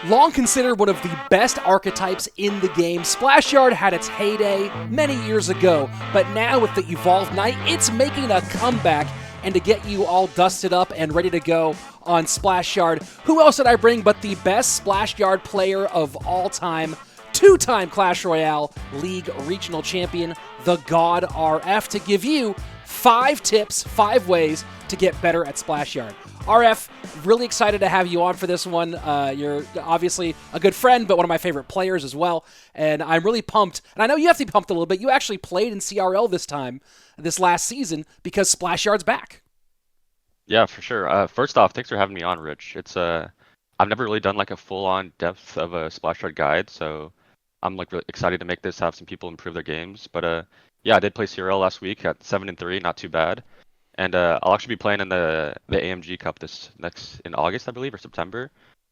Long considered one of the best archetypes in the game, Splashyard had its heyday many years ago, but now with the Evolved Knight, it's making a comeback. And to get you all dusted up and ready to go on Splashyard, who else did I bring but the best Splashyard player of all time, two-time Clash Royale League Regional Champion, the God RF, to give you 5 tips, 5 ways to get better at Splashyard. RF, really excited to have you on for this one. You're obviously a good friend, but one of my favorite players as well. And I'm really pumped. And I know you have to be pumped a little bit. You actually played in CRL this last season, because Splashyard's back. Yeah, for sure. First off, thanks for having me on, Rich. I've never really done like a full-on depth of a Splashyard guide, so I'm like really excited to make this, have some people improve their games. But yeah, I did play CRL last week at 7-3, not too bad. And I'll actually be playing in the AMG Cup this next in August, I believe, or September.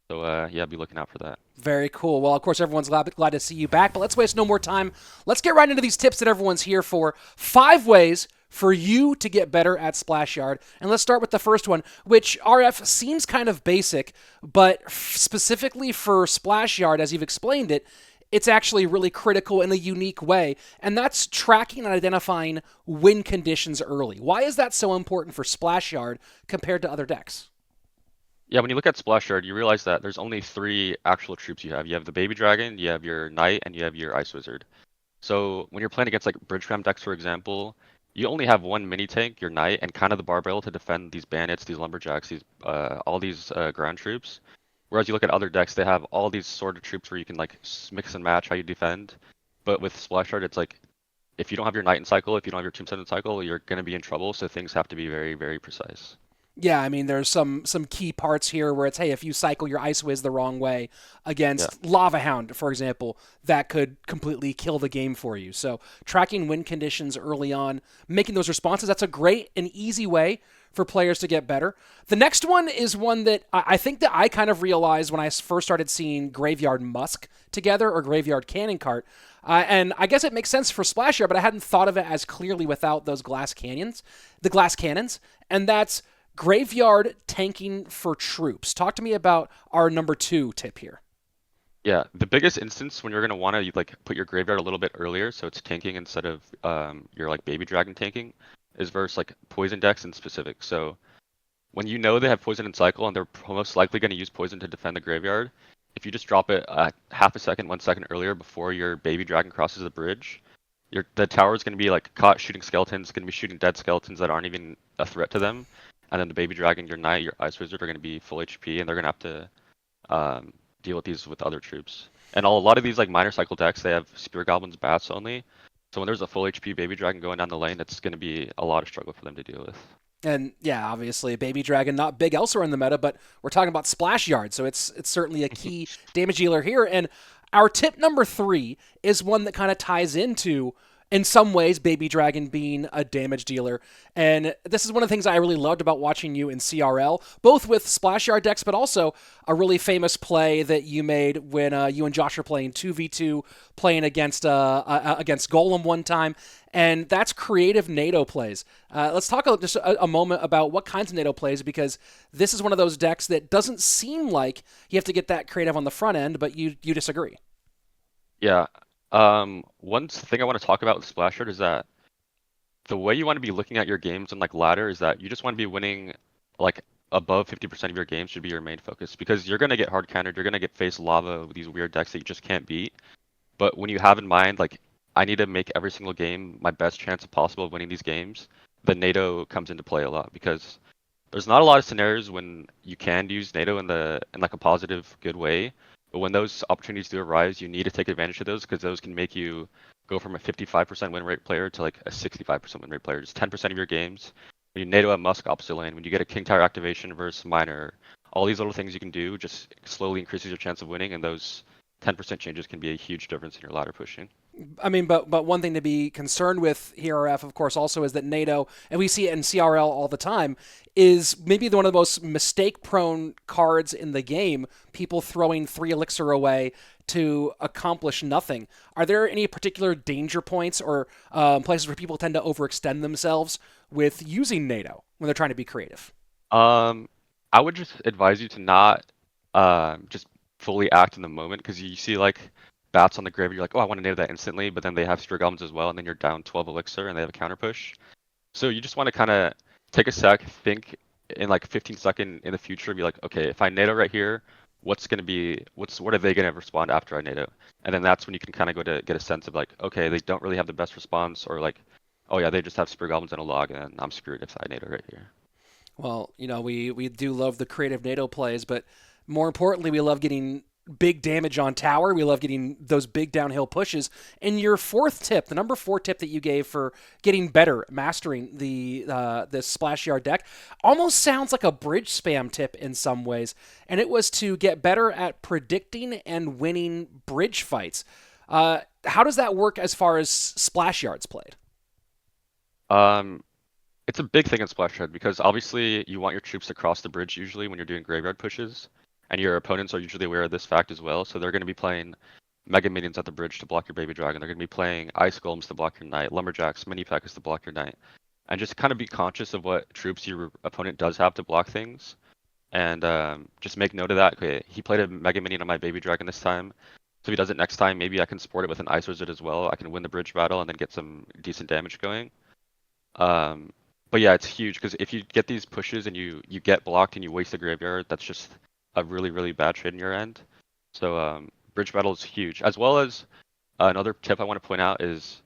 So yeah, I'll be looking out for that. Very cool. Well, of course, everyone's glad to see you back, but let's waste no more time. Let's get right into these tips that everyone's here for. 5 ways for you to get better at Splashyard. And let's start with the first one, which, RF, seems kind of basic, but specifically for Splashyard, as you've explained it, it's actually really critical in a unique way, and that's tracking and identifying win conditions early. Why is that so important for Splashyard compared to other decks? Yeah, when you look at Splashyard, you realize that there's only 3 actual troops you have. You have the Baby Dragon, you have your Knight, and you have your Ice Wizard. So when you're playing against like Bridge Ram decks, for example, you only have one mini tank, your Knight, and kind of the Barbell to defend these Bandits, these Lumberjacks, these all these ground troops. Whereas you look at other decks, they have all these sort of troops where you can like mix and match how you defend. But with Splashyard, it's like if you don't have your Knight in cycle, if you don't have your Tombstone in cycle, you're gonna be in trouble. So things have to be very, very precise. Yeah, I mean, there's some key parts here where it's, hey, if you cycle your Ice Wiz the wrong way Yeah. against Lava Hound, for example, that could completely kill the game for you. So tracking win conditions early on, making those responses, that's a great and easy way for players to get better. The next one is one that I think that I kind of realized when I first started seeing Graveyard Musk together, or Graveyard Cannon Cart. And I guess it makes sense for Splashyard, but I hadn't thought of it as clearly without those the glass cannons, and that's Graveyard tanking for troops. Talk to me about our number 2 tip here. Yeah, the biggest instance when you're gonna want to like put your graveyard a little bit earlier, so it's tanking instead of your like Baby Dragon tanking, is versus like poison decks in specific. So when you know they have poison in cycle and they're most likely going to use poison to defend the graveyard, if you just drop it half a second, 1 second earlier before your Baby Dragon crosses the bridge, the tower is going to be like caught shooting skeletons, going to be shooting dead skeletons that aren't even a threat to them, and then the Baby Dragon, your Knight, your Ice Wizard are going to be full HP, and they're going to have to deal with these with other troops. And a lot of these like minor cycle decks, they have Spear Goblins, Bats only. So when there's a full HP Baby Dragon going down the lane, it's going to be a lot of struggle for them to deal with. And yeah, obviously, Baby Dragon not big elsewhere in the meta, but we're talking about Splashyard, so it's certainly a key damage dealer here. And our tip number 3 is one that kind of ties into, in some ways, Baby Dragon being a damage dealer. And this is one of the things I really loved about watching you in CRL, both with Splashyard decks, but also a really famous play that you made when you and Josh were playing 2v2, playing against Golem one time. And that's creative NATO plays. Let's talk just a moment about what kinds of NATO plays, because this is one of those decks that doesn't seem like you have to get that creative on the front end, but you disagree. Yeah. One thing I want to talk about with Splashyard is that the way you want to be looking at your games and like ladder is that you just want to be winning like above 50% of your games should be your main focus, because you're going to get hard countered, you're going to get face lava with these weird decks that you just can't beat. But when you have in mind, like, I need to make every single game my best chance possible of winning these games, the NATO comes into play a lot, because there's not a lot of scenarios when you can use NATO in like a positive, good way. But when those opportunities do arise, you need to take advantage of those, because those can make you go from a 55% win rate player to like a 65% win rate player. Just 10% of your games. When you NATO a Musk opposite lane, when you get a King Tower activation versus Miner, all these little things you can do just slowly increases your chance of winning, and those 10% changes can be a huge difference in your ladder pushing. I mean, but one thing to be concerned with here, RF, of course, also is that NATO, and we see it in CRL all the time, is maybe one of the most mistake-prone cards in the game, people throwing 3 elixir away to accomplish nothing. Are there any particular danger points or places where people tend to overextend themselves with using NATO when they're trying to be creative? I would just advise you to not just fully act in the moment because you see like bats on the graveyard, you're like, oh, I want to nail that instantly, but then they have Spear Goblins as well, and then you're down 12 elixir and they have a counter push. So you just want to kind of take a sec, think in like 15 second in the future, be like, okay, if I NATO right here, what are they gonna respond after I NATO? And then that's when you can kind of go to get a sense of like, okay, they don't really have the best response, or like, oh yeah, they just have Spear Goblins and a log, and I'm screwed if I NATO right here. Well, we do love the creative NATO plays, but more importantly, we love getting big damage on tower. We love getting those big downhill pushes. And your fourth tip, the number 4 tip that you gave for getting better, mastering the Splashyard deck, almost sounds like a bridge spam tip in some ways. And it was to get better at predicting and winning bridge fights. How does that work as far as Splashyards played? Um, it's a big thing in Splashyard because obviously you want your troops to cross the bridge usually when you're doing graveyard pushes, and your opponents are usually aware of this fact as well. So they're going to be playing Mega Minions at the bridge to block your Baby Dragon. They're going to be playing Ice Golems to block your Knight, Lumberjacks, Mini Packers to block your Knight, and just kind of be conscious of what troops your opponent does have to block things, and just make note of that. Okay, he played a Mega Minion on my Baby Dragon this time. So if he does it next time, maybe I can support it with an Ice Wizard as well. I can win the bridge battle and then get some decent damage going. Um, but yeah, it's huge because if you get these pushes and you get blocked and you waste the graveyard, that's just a really bad trade in your end. So bridge battle is huge. As well as another tip I want to point out is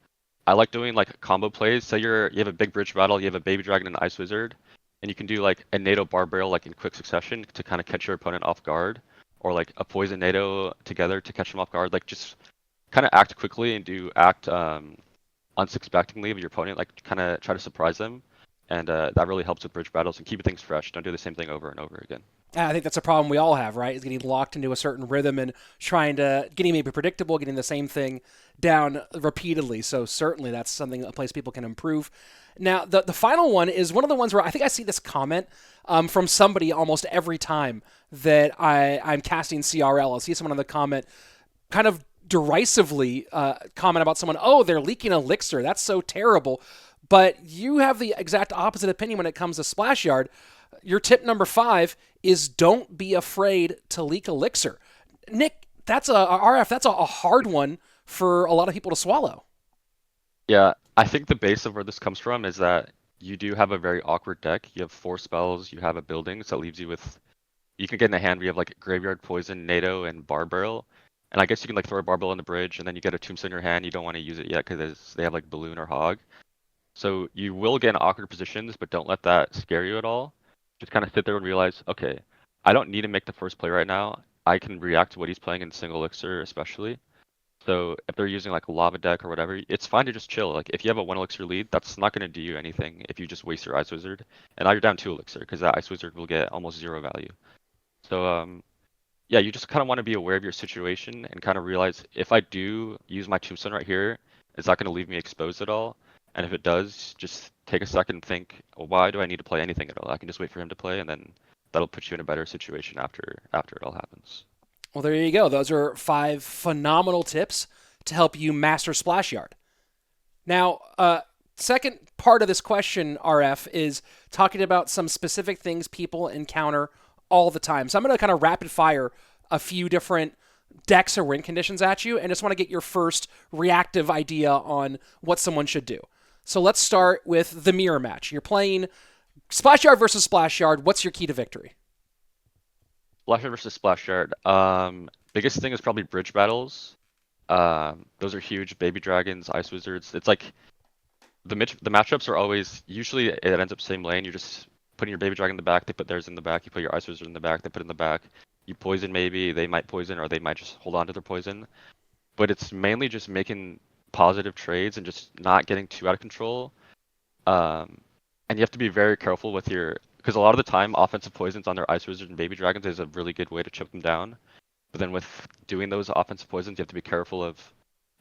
I like doing like combo plays. Say you have a big bridge battle, you have a Baby Dragon and an Ice Wizard, and you can do like a NATO Barbarial like in quick succession to kind of catch your opponent off guard, or like a Poison NATO together to catch them off guard. Like just kind of act quickly and act unsuspectingly of your opponent, like kind of try to surprise them, and that really helps with bridge battles and keeping things fresh. Don't do the same thing over and over again. I think that's a problem we all have, right? Is getting locked into a certain rhythm and getting maybe predictable, getting the same thing down repeatedly. So certainly that's something, a place people can improve. Now, the final one is one of the ones where I think I see this comment from somebody almost every time that I'm casting CRL. I'll see someone in the comment kind of derisively comment about someone, oh, they're leaking elixir. That's so terrible. But you have the exact opposite opinion when it comes to Splashyard. Your tip number 5 is don't be afraid to leak elixir. Nick, that's RF. That's a hard one for a lot of people to swallow. Yeah, I think the base of where this comes from is that you do have a very awkward deck. You have 4 spells, you have a building, so that leaves you with, you can get in a hand where you have like Graveyard, Poison, NATO, and Barbarrel. And I guess you can like throw a Barbarrel on the bridge, and then you get a Tombstone in your hand. You don't want to use it yet because they have like Balloon or Hog. So you will get in awkward positions, but don't let that scare you at all. Just kind of sit there and realize, okay, I don't need to make the first play right now. I can react to what he's playing in single elixir, especially. So if they're using like a lava deck or whatever, it's fine to just chill. Like if you have a 1 elixir lead, that's not going to do you anything if you just waste your Ice Wizard. And now you're down 2 elixir because that Ice Wizard will get almost 0 value. So yeah, you just kind of want to be aware of your situation and kind of realize if I do use my Tombstone right here, is that going to leave me exposed at all? And if it does, just take a second and think, well, why do I need to play anything at all? I can just wait for him to play, and then that'll put you in a better situation after it all happens. Well, there you go. Those are 5 phenomenal tips to help you master Splashyard. Now, second part of this question, RF, is talking about some specific things people encounter all the time. So I'm going to kind of rapid fire a few different decks or win conditions at you, and just want to get your first reactive idea on what someone should do. So let's start with the mirror match. You're playing Splashyard versus Splashyard. What's your key to victory? Splashyard versus Splashyard. Biggest thing is probably bridge battles. Those are huge. Baby Dragons, Ice Wizards. It's like the matchups are always, usually it ends up same lane. You're just putting your Baby Dragon in the back. They put theirs in the back. You put your Ice Wizard in the back. They put it in the back. You poison maybe. They might poison, or they might just hold on to their poison. But it's mainly just making positive trades and just not getting too out of control. And you have to be very careful with because a lot of the time offensive poisons on their Ice Wizard and Baby Dragons is a really good way to chip them down. But then with doing those offensive poisons, you have to be careful of,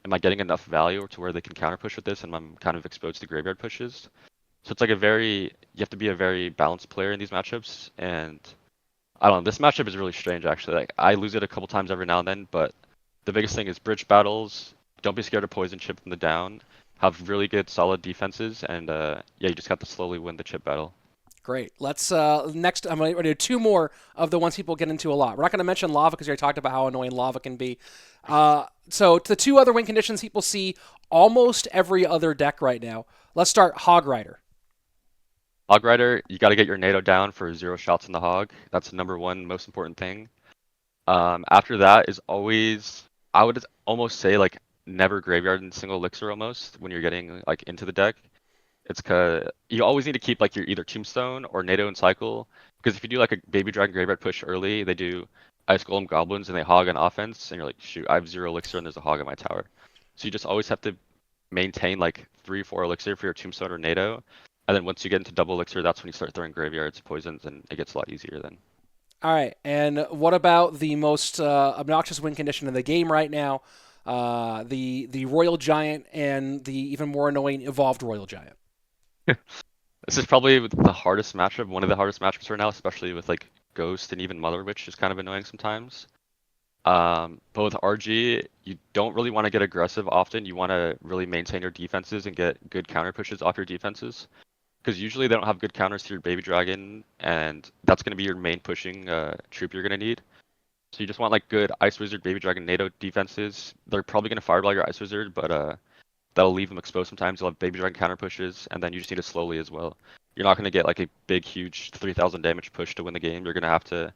am I getting enough value to where they can counter push with this, and I'm kind of exposed to graveyard pushes. So it's like you have to be a very balanced player in these matchups. And I don't know, this matchup is really strange actually. Like I lose it a couple times every now and then, but the biggest thing is bridge battles. Don't be scared to poison chip from the down. Have really good solid defenses, and yeah, you just have to slowly win the chip battle. Great. Let's next. I'm going to do two more of the ones people get into a lot. We're not going to mention lava because we already talked about how annoying lava can be. So the two other win conditions people see almost every other deck right now. Let's start Hog Rider. Hog Rider, you got to get your NATO down for 0 shots in the hog. That's the number one most important thing. After that is always, I would almost say like never graveyard in single elixir almost when you're getting like into the deck. It's cause you always need to keep like your either Tombstone or NATO and Cycle, because if you do like a Baby Dragon graveyard push early, they do Ice Golem Goblins and they hog on offense, and you're like, shoot, I have 0 elixir and there's a hog in my tower. So you just always have to maintain like 3-4 elixir for your Tombstone or NATO, and then once you get into double elixir, that's when you start throwing graveyards, poisons, and it gets a lot easier then. All right. And what about the most obnoxious win condition in the game right now? The Royal Giant and the even more annoying Evolved Royal Giant. This is probably the hardest matchup, one of the hardest matchups right now, especially with like Ghost and even Mother Witch is kind of annoying sometimes. But with RG, you don't really want to get aggressive often. You want to really maintain your defenses and get good counter pushes off your defenses. Because usually they don't have good counters to your Baby Dragon, and that's going to be your main pushing troop you're going to need. So you just want like good Ice Wizard, Baby Dragon, NATO defenses. They're probably going to fireball your Ice Wizard, but that'll leave them exposed sometimes. You'll have Baby Dragon counter pushes, and then you just need to slowly as well. You're not going to get like a big, huge 3,000 damage push to win the game. You're going to have to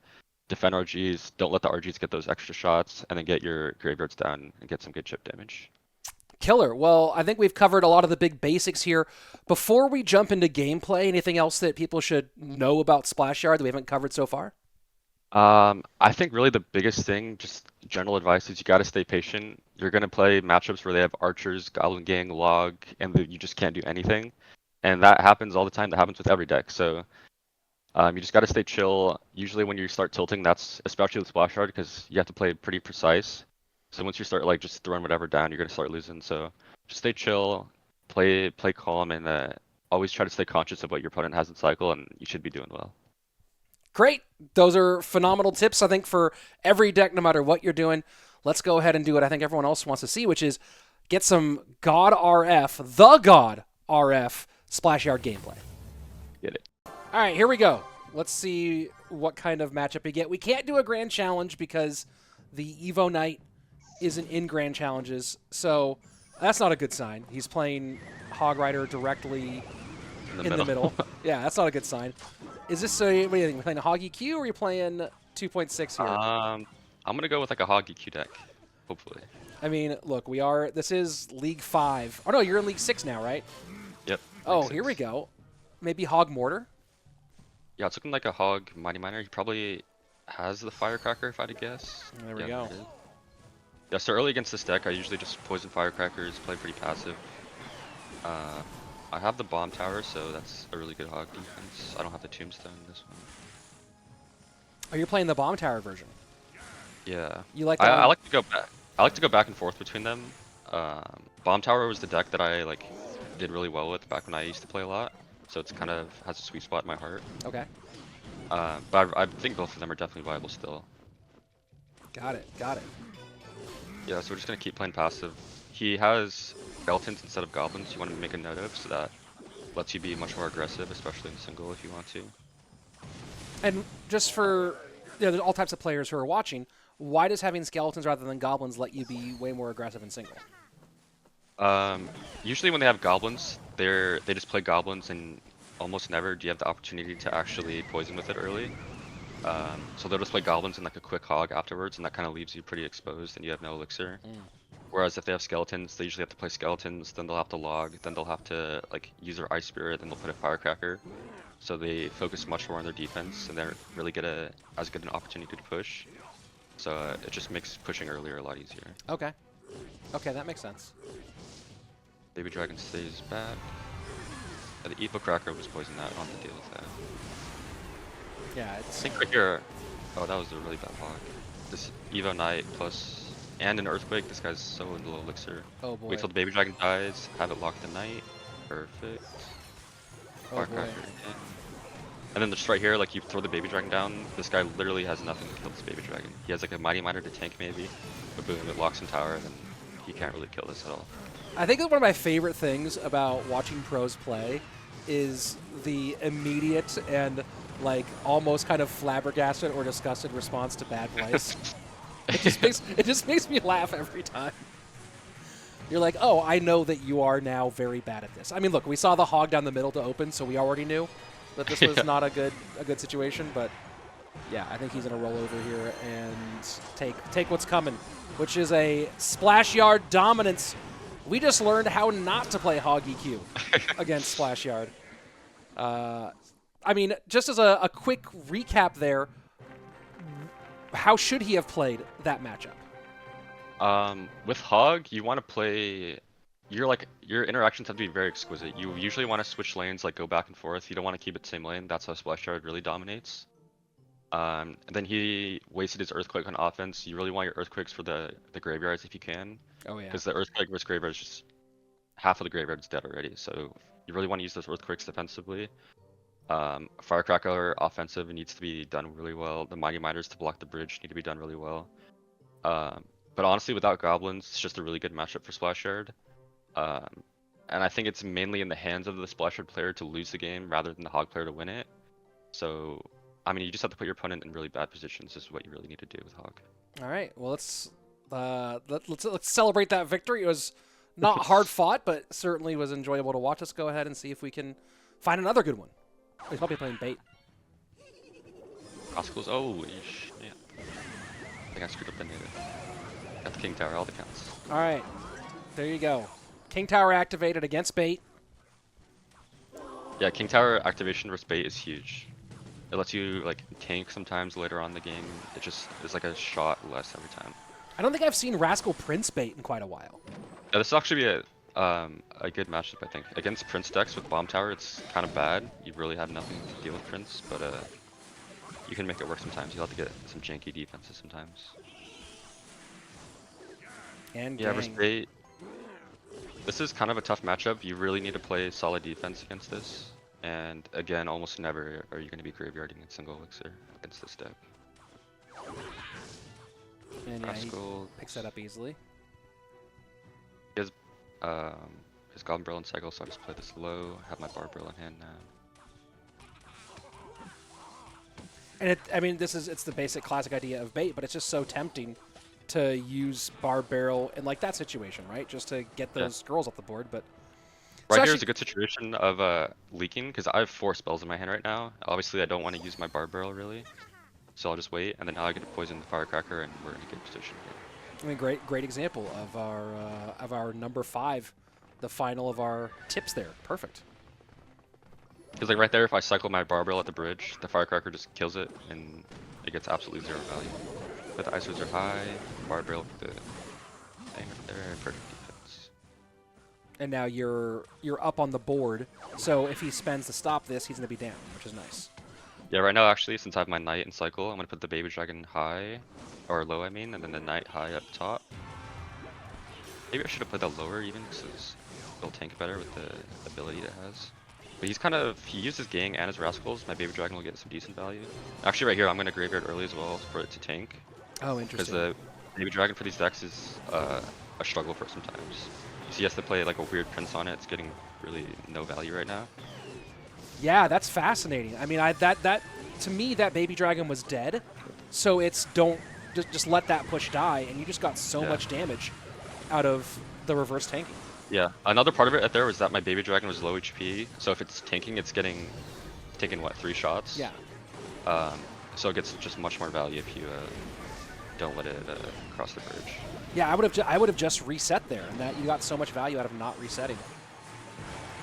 defend RGs, don't let the RGs get those extra shots, and then get your graveyards down and get some good chip damage. Killer. Well, I think we've covered a lot of the big basics here. Before we jump into gameplay, anything else that people should know about Splashyard that we haven't covered so far? I think really the biggest thing, just general advice, is you got to stay patient. You're going to play matchups where they have archers, goblin gang, log, and you just can't do anything. And that happens all the time. That happens with every deck. So you just got to stay chill. Usually when you start tilting, that's especially with Splashyard, because you have to play pretty precise. So once you start like just throwing whatever down, you're going to start losing. So just stay chill, play calm, and always try to stay conscious of what your opponent has in cycle, and you should be doing well. Great. Those are phenomenal tips, I think, for every deck, no matter what you're doing. Let's go ahead and do what I think everyone else wants to see, which is get some God RF, the God RF Splashyard gameplay. Get it. All right, here we go. Let's see what kind of matchup we get. We can't do a grand challenge because the Evo Knight isn't in grand challenges, so that's not a good sign. He's playing Hog Rider directly in the middle. Yeah, that's not a good sign. Is this what do you think? We're playing a Hog EQ or are you playing 2.6 here? I'm gonna go with like a Hog EQ deck, hopefully. I mean, look, this is League 5. Oh no, you're in League 6 now, right? Yep. Oh, here we go. Maybe Hog Mortar? Yeah, it's looking like a Hog Mighty Miner. He probably has the Firecracker, if I had to guess. There we go. Yeah, so early against this deck, I usually just poison Firecrackers, play pretty passive. I have the Bomb Tower, so that's a really good Hog defense. I don't have the Tombstone in this one. Oh, you're playing the Bomb Tower version? Yeah. You like that I like to go back. I like to go back and forth between them. Bomb Tower was the deck that I like did really well with back when I used to play a lot, so it's kind of has a sweet spot in my heart. Okay. But I think both of them are definitely viable still. Got it. Yeah, so we're just gonna keep playing passive. He has skeletons instead of goblins. You want to make a note of, so that lets you be much more aggressive, especially in single if you want to. And just for there's all types of players who are watching, why does having skeletons rather than goblins let you be way more aggressive in single? Usually when they have goblins, they just play goblins, and almost never do you have the opportunity to actually poison with it early. So they'll just play goblins and like a quick hog afterwards, and that kind of leaves you pretty exposed and you have no elixir. Whereas if they have skeletons, they usually have to play skeletons, then they'll have to log, then they'll have to like use their Ice Spirit, then they'll put a Firecracker. So they focus much more on their defense, and they don't really get as good an opportunity to push. So it just makes pushing earlier a lot easier. Okay, that makes sense. Baby Dragon stays back. The Evo Cracker was poisoned that. I don't have to deal with that. Yeah, I think right here. Oh, that was a really bad hog. This Evo Knight plus and an Earthquake. This guy's so in low elixir. Oh boy. Wait till the Baby Dragon dies. Have it lock the Knight. Perfect. Oh boy. And then just right here, like you throw the Baby Dragon down. This guy literally has nothing to kill this Baby Dragon. He has like a Mighty Miner to tank maybe, but boom, it locks in tower, and then he can't really kill this at all. I think that one of my favorite things about watching pros play is the immediate and like almost kind of flabbergasted or disgusted response to bad plays. it just makes me laugh every time. You're like, oh, I know that you are now very bad at this. I mean, look, we saw the hog down the middle to open, so we already knew that this was not a good situation. But yeah, I think he's gonna roll over here and take what's coming, which is a Splashyard dominance. We just learned how not to play hog EQ against Splashyard. I mean, just as a quick recap there, how should he have played that matchup? With Hog, you want to play. Your interactions have to be very exquisite. You usually want to switch lanes, like go back and forth. You don't want to keep it the same lane. That's how Splashyard really dominates. And then he wasted his Earthquake on offense. You really want your Earthquakes for the graveyards if you can. Oh yeah. Because the Earthquake versus graveyard is just half of the graveyard's dead already. So you really want to use those Earthquakes defensively. Firecracker offensive needs to be done really well. The Mighty Miners to block the bridge need to be done really well. But honestly, without Goblins, it's just a really good matchup for Splashyard. And I think it's mainly in the hands of the Splashyard player to lose the game rather than the Hog player to win it. So, I mean, you just have to put your opponent in really bad positions. This is what you really need to do with Hog. All right. Well, let's celebrate that victory. It was not hard fought, but certainly was enjoyable to watch. Let's go ahead and see if we can find another good one. Oh, he's probably playing bait. Crossclose. Oh, yeah. I think I screwed up the native. Got the King Tower, all the counts. All right. There you go. King Tower activated against bait. Yeah, King Tower activation versus bait is huge. It lets you like tank sometimes later on in the game. It just is like a shot less every time. I don't think I've seen Rascal Prince bait in quite a while. Yeah, this will actually be a good matchup, I think. Against Prince decks with Bomb Tower, it's kind of bad. You really have nothing to deal with Prince, but you can make it work sometimes. You'll have to get some janky defenses sometimes. And yeah, versus bait. This is kind of a tough matchup. You really need to play solid defense against this. And again, almost never are you going to be graveyarding in single elixir against this deck. And yeah, he picks that up easily. He has his Goblin Barrel in cycle, so I'll just play this low, have my Barb Barrel in hand now. And I mean, it's the basic classic idea of bait, but it's just so tempting to use Barb Barrel in like that situation, right? Just to get those girls off the board, but... Right here is a good situation of leaking, because I have 4 spells in my hand right now. Obviously, I don't want to use my Barb Barrel, really. So I'll just wait, and then now I get to poison the Firecracker, and we're in a good position here. I mean, great example of our number 5, the final of our tips there. Perfect. Because like right there, if I cycle my Barb Barrel at the bridge, the Firecracker just kills it, and it gets absolutely 0 value. But the ISOs are high, Barb Barrel with the thing right there, perfect defense. And now you're up on the board, so if he spends to stop this, he's going to be down, which is nice. Yeah, right now actually, since I have my Knight in cycle, I'm going to put the Baby Dragon high, or low I mean, and then the Knight high up top. Maybe I should have put that lower even, because it'll tank better with the ability it has. But he uses Gang and his Rascals, my Baby Dragon will get some decent value. Actually right here, I'm going to Graveyard early as well for it to tank. Oh, interesting. Because the Baby Dragon for these decks is a struggle for sometimes. So he has to play like a weird Prince on it, it's getting really no value right now. Yeah, that's fascinating. I mean, that to me, that Baby Dragon was dead, so it's just let that push die, and you just got so much damage out of the reverse tanking. Yeah, another part of it right there was that my Baby Dragon was low HP, so if it's tanking, it's taking what, 3 shots? Yeah. So it gets just much more value if you don't let it cross the bridge. Yeah, I would have just reset there, and that you got so much value out of not resetting.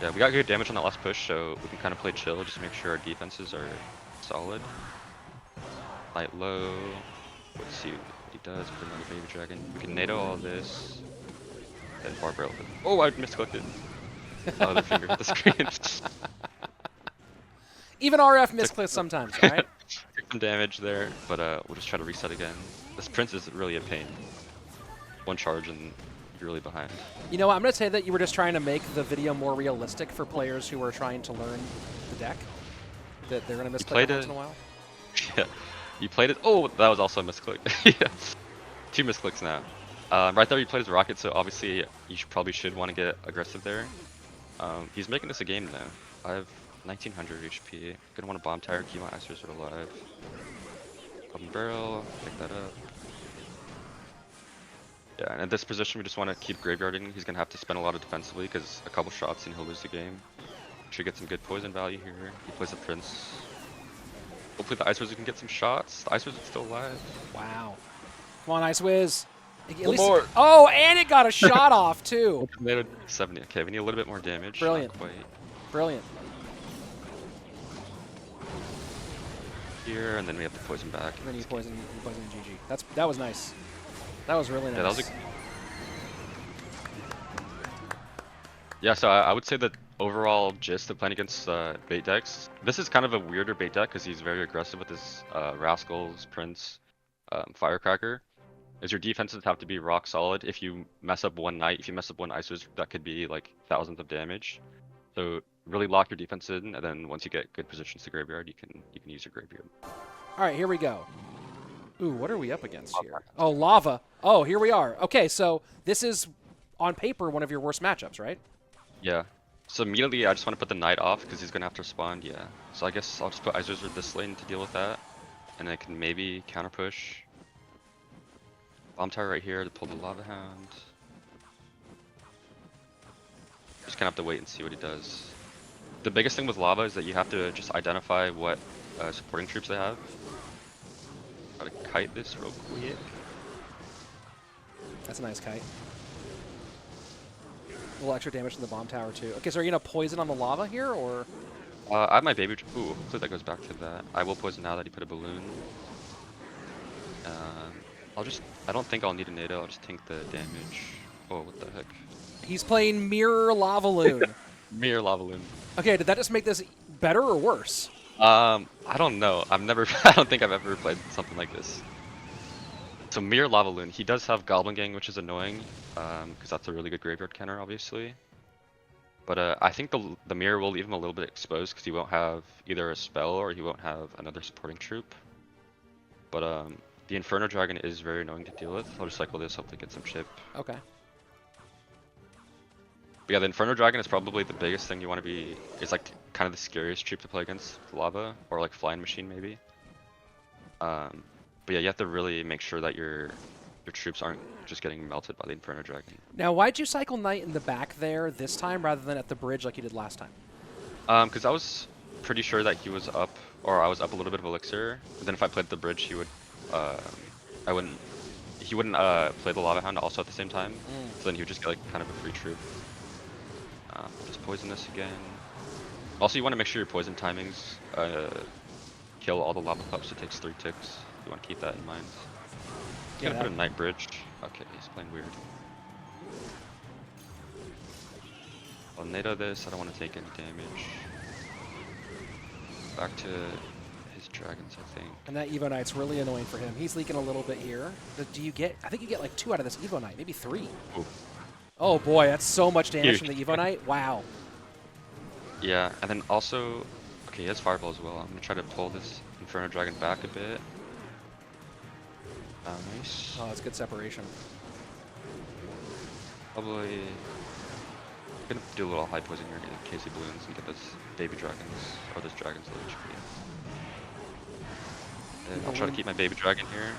Yeah, we got good damage on that last push, so we can kind of play chill, just make sure our defenses are solid. Light low. Let's see what he does with another Baby Dragon. We can NATO all this. Then Barb Barrel. Oh, I misclicked it. Other finger hit the screen. Even RF misclicks sometimes, right? Took some damage there, but we'll just try to reset again. This Prince is really a pain. 1 charge and you're really behind. You know what, I'm going to say that you were just trying to make the video more realistic for players who are trying to learn the deck. That they're going to misclick once in a while. Yeah, you played it. Oh, that was also a misclick. Yeah. 2 misclicks now. Right there, you played his Rocket, so obviously you probably should want to get aggressive there. He's making this a game now. I have 1900 HP. Gonna want a bomb tower, keep my Ice Wizard alive. Open barrel, pick that up. Yeah, and in this position we just want to keep graveyarding. He's gonna have to spend a lot of defensively because a couple shots and he'll lose the game. Should get some good poison value here. He plays the Prince. Hopefully the Ice Wizard can get some shots. The Ice Wizard's still alive. Wow. Come on, Ice Wiz. One more. Oh, and it got a shot off too. 70. Okay, we need a little bit more damage. Brilliant. Not quite. Brilliant. Here, and then we have the poison back. And then you poison GG. That was nice. That was really nice. Yeah, that was yeah, so I would say that overall gist of playing against bait decks, this is kind of a weirder bait deck because he's very aggressive with his Rascals, Prince, Firecracker. Is your defenses have to be rock solid. If you mess up one Knight, if you mess up one Ice Wizard, that could be like thousands of damage. So really lock your defense in, and then once you get good positions to graveyard, you can use your graveyard. All right, here we go. Ooh, what are we up against here? Oh, lava. Oh, here we are. Okay, so this is on paper one of your worst matchups, right? Yeah. So immediately I just want to put the Knight off because he's gonna have to respond. Yeah. So I guess I'll just put Ice Wizard this lane to deal with that, and I can maybe counter push. Bomb tower right here to pull the Lava Hound. Just gonna have to wait and see what he does. The biggest thing with lava is that you have to just identify what supporting troops they have. Gotta kite this real quick. That's a nice kite. A little extra damage to the bomb tower too. Okay, so are you gonna poison on the lava here, or? I have my baby. Ooh, hopefully that goes back to that. I will poison now that he put a balloon. I don't think I'll need a NATO. I'll just tank the damage. Oh, what the heck? He's playing Mirror Lava Loon. Mirror Lava Loon. Okay, did that just make this better or worse? I don't know. I don't think I've ever played something like this. So Mirror Lava Loon, he does have Goblin Gang, which is annoying, because that's a really good graveyard counter, obviously. But I think the Mirror will leave him a little bit exposed because he won't have either a spell or he won't have another supporting troop. But the Inferno Dragon is very annoying to deal with. I'll just cycle this, hopefully get some chip. Okay. But yeah, the Inferno Dragon is probably the biggest thing you want to be. It's like kind of the scariest troop to play against lava, or like Flying Machine maybe. But yeah, you have to really make sure that your troops aren't just getting melted by the Inferno Dragon. Now, why'd you cycle Knight in the back there this time rather than at the bridge like you did last time? Because I was pretty sure that he was up, or I was up a little bit of Elixir. But then if I played the bridge, he would, he wouldn't play the Lava Hound also at the same time. So then he would just get like kind of a free troop. Just poison this again. Also, you want to make sure your poison timings kill all the lava pups. It takes 3 ticks. You want to keep that in mind. He's gonna put a Night Bridge. Okay, he's playing weird. I'll NATO this. I don't want to take any damage. Back to his dragons, I think. And that Evo Knight's really annoying for him. He's leaking a little bit here. Do you get? I think you get like 2 out of this Evo Knight, maybe 3. Ooh. Oh boy, that's so much damage from the Evo Knight. Wow. Yeah, and then also, okay, he has Fireball as well. I'm gonna try to pull this Inferno Dragon back a bit. Nice. Oh, that's good separation. Probably gonna do a little high poison here in case he balloons and get those baby dragons, or those dragons low HP. And I'll try to keep my baby dragon here.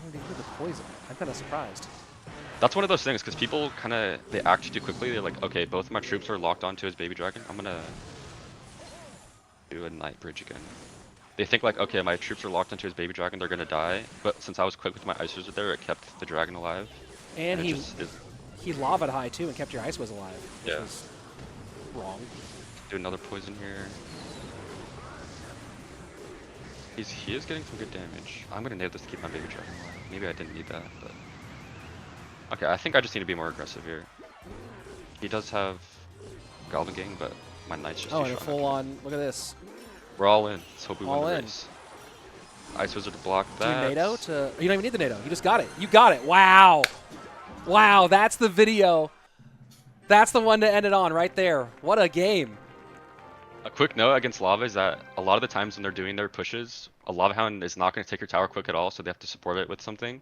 Oh, they did the poison. I'm kind of surprised. That's one of those things, because people they act too quickly. They're like, okay, both of my troops are locked onto his baby dragon. I'm gonna do a Night Bridge again. They think like, okay, my troops are locked onto his baby dragon, they're gonna die. But since I was quick with my Ice Wizard there, it kept the dragon alive. And he lava'd high too and kept your Ice Wiz alive, which yeah. was wrong. Do another poison here. He is getting some good damage. I'm gonna nail this to keep my baby dragon alive. Maybe I didn't need that, but okay, I think I just need to be more aggressive here. He does have Goblin Gang, but my Knight's just and too a strong. full on, look at this. We're all in. Let's hope we All win the in. race. Ice Wizard to block Do you that. NATO to? You don't even need the NATO. You just got it. You got it. Wow. Wow, that's the video. That's the one to end it on right there. What a game. A quick note against Lava is that a lot of the times when they're doing their pushes, a Lava Hound is not going to take your tower quick at all, so they have to support it with something.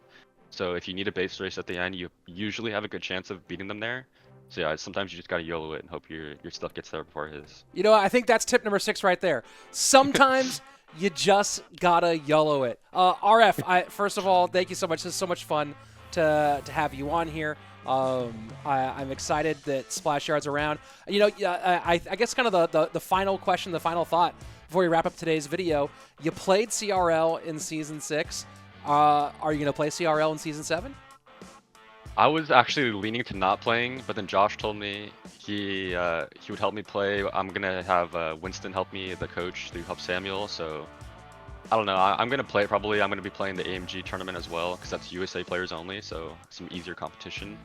So if you need a base race at the end, you usually have a good chance of beating them there. So yeah, sometimes you just gotta YOLO it and hope your stuff gets there before his. You know, I think that's tip number 6 right there. Sometimes you just gotta YOLO it. RF, first of all, thank you so much. This is so much fun to have you on here. I'm excited that Splashyard's around. You know, I guess kind of the final question, the final thought before we wrap up today's video. You played CRL in Season 6. Are you going to play CRL in Season 7? I was actually leaning to not playing, but then Josh told me he would help me play. I'm gonna have Winston help me, the coach, to help Samuel. So I don't know. I'm gonna play it probably. I'm gonna be playing the AMG tournament as well because that's USA players only, so some easier competition.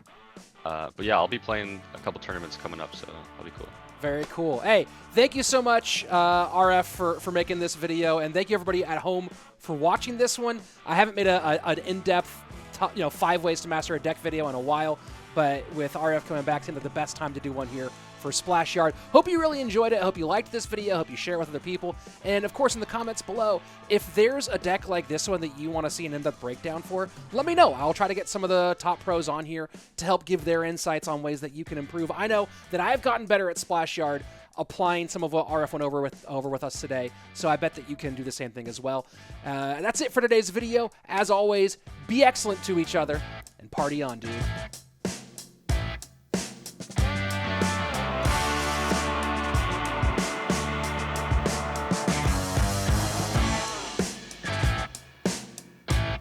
But yeah, I'll be playing a couple tournaments coming up, so that'll be cool. Very cool. Hey, thank you so much, RF, for making this video, and thank you everybody at home for watching this one. I haven't made an in-depth, 5 ways to master a deck video in a while, but with RF coming back, it's the best time to do one here for Splashyard. Hope you really enjoyed it. I hope you liked this video. I hope you share it with other people. And of course, in the comments below, if there's a deck like this one that you want to see an in-depth breakdown for, let me know. I'll try to get some of the top pros on here to help give their insights on ways that you can improve. I know that I've gotten better at Splashyard, applying some of what RF went over with us today, so I bet that you can do the same thing as well. That's it for today's video. As always, be excellent to each other and party on, dude.